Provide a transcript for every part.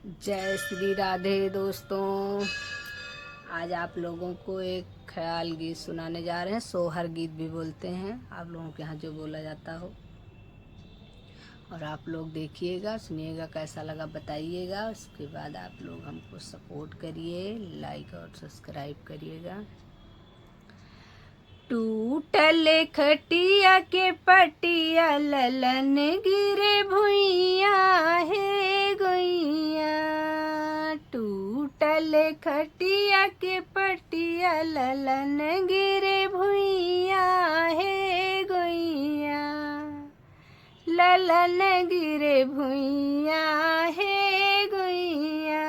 जय श्री राधे दोस्तों। आज आप लोगों को एक ख्याल गीत सुनाने जा रहे हैं। सोहर गीत भी बोलते हैं, आप लोगों के यहाँ जो बोला जाता हो। और आप लोग देखिएगा, सुनिएगा, कैसा लगा बताइएगा। उसके बाद आप लोग हमको सपोर्ट करिए, लाइक और सब्सक्राइब करिएगा। टूटल खटिया के पटिया ललन गिरे भुइया हे गोइया। टूटल खटिया के पटिया ललन गिरे भुइया हे गोइया। ललन गिरे भुइया हे गोइया।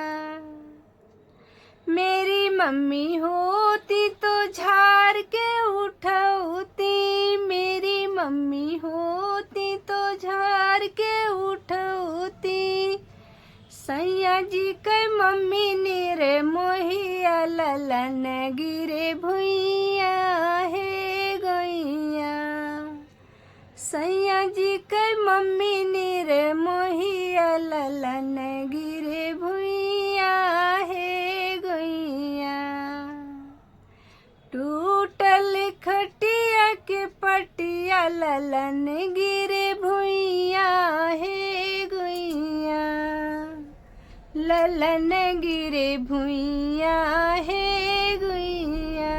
मेरी मम्मी होती तो झाड़ के उठौती। मेरी मम्मी होती तो झाड़ के उठौती। सैया जी के मम्मी नीरे मोहिया ललन गिरे भुइया हे गोइया। सैया जी के मम्मी नीरे मोहिया ललन गिरे भुइया हे गोइया। टूटल खटिया के पटिया ललन गिरे भुइया हे गोइया। ललन गिरे भुइया हे गोइया।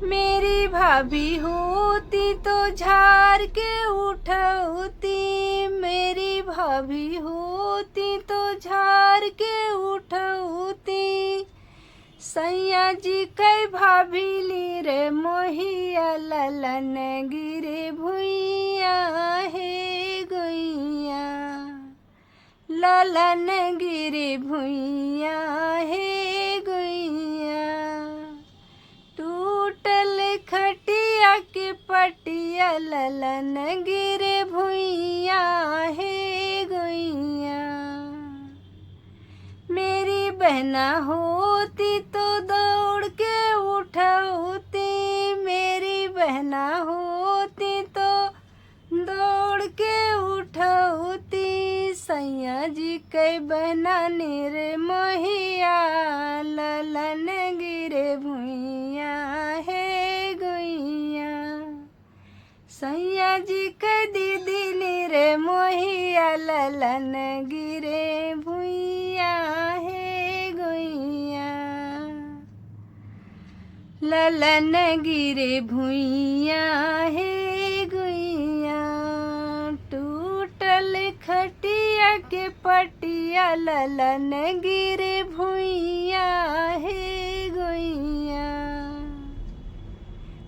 मेरी भाभी होती तो झाड़ के उठौती। मेरी भाभी होती तो झाड़ के उठौती। सैया जी कई भाभी लीरे मोहिया ललन गिरे भुइया हे गोइया। ललन गिरे भुइया हे गोइया। टूटल खटिया के पटिया ललन गिरे भुइया हे गोइया। मेरी बहना होती तो दौड़ के उठौती। मेरी बहना होती तो दौड़ के उठौती। सैया जी के बहना नीरे मोहिया ललन गिरे भुइया हे गोइया। सैया जी के दीदी नीरे मोहिया ललन गिरे भुइया हे गोइया। ललन गिरे भुइया हे गोइया। टूटल खटिया के पटिया ललन गिरे भुइया हे गोइया।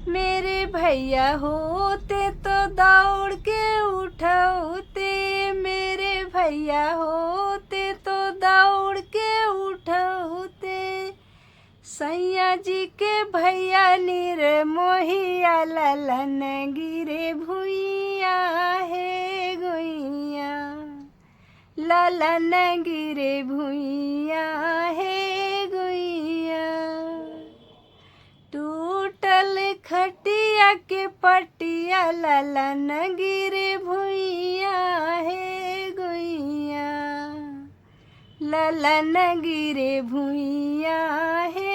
मेरे भैया होते तो दौड़ के उठौते। मेरे भैया होते तो दौड़ के उठौते। सैया जी के भैया नीर मोहिया ललन गिरे भुइया हे गोइया। ललन गिरे भुइया हे गोइया। टूटल खटिया के पटिया ललन गिरे भुइया हे गोइया। ललन गिरे भुइया हे